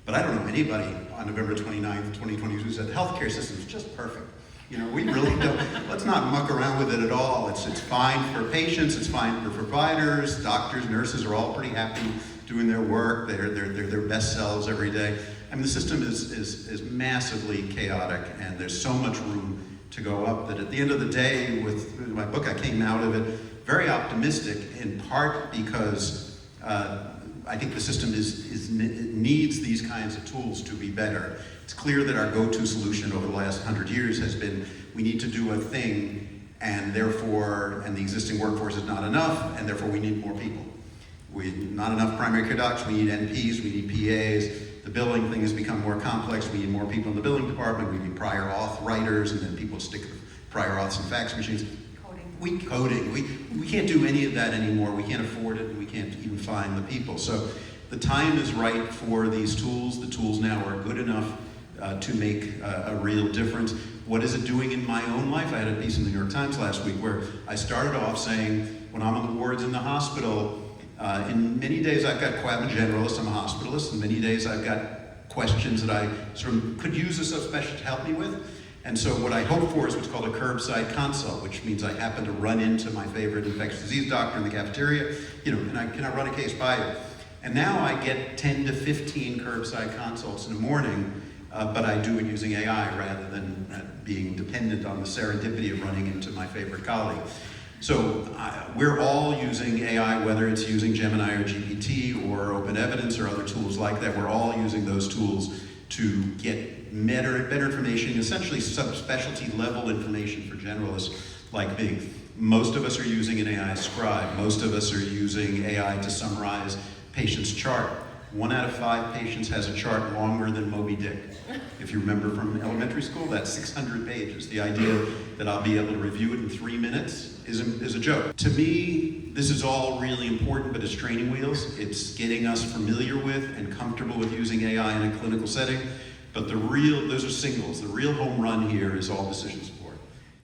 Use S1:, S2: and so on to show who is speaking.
S1: But I don't know anybody on November 29th, 2020 who said the healthcare system is just perfect. You know, we really don't, let's not muck around with it at all. It's fine for patients, it's fine for providers, doctors, nurses are all pretty happy doing their work. They're their best selves every day. I mean, the system is massively chaotic, and there's so much room to go up that at the end of the day, with my book, I came out of it very optimistic, in part because I think the system needs these kinds of tools to be better. It's clear that our go-to solution over the last 100 years has been, we need to do a thing, and therefore, and the existing workforce is not enough, and therefore we need more people. Not enough primary care docs, we need NPs, we need PAs. The billing thing has become more complex, we need more people in the billing department, we need prior auth writers, and then people stick prior auths in fax machines. Coding. We can't do any of that anymore. We can't afford it, and we can't even find the people. So the time is right for these tools. The tools now are good enough to make a real difference. What is it doing in my own life? I had a piece in the New York Times last week where I started off saying, when I'm on the wards in the hospital, in many days I'm a generalist, I'm a hospitalist, and many days I've got questions that I sort of could use a subspecialist to help me with. And so what I hope for is what's called a curbside consult, which means I happen to run into my favorite infectious disease doctor in the cafeteria, you know, can I run a case by you? And now I get 10 to 15 curbside consults in the morning, but I do it using AI rather than being dependent on the serendipity of running into my favorite colleague. So we're all using AI, whether it's using Gemini or GPT or Open Evidence or other tools like that. We're all using those tools to get better information, essentially subspecialty level information for generalists like me. Most of us are using an AI scribe. Most of us are using AI to summarize patients' chart. 1 out of 5 patients has a chart longer than Moby Dick. If you remember from elementary school, that's 600 pages. The idea that I'll be able to review it in 3 minutes is a joke. To me, this is all really important, but it's training wheels. It's getting us familiar with and comfortable with using AI in a clinical setting. But those are singles. The real home run here is all decision support.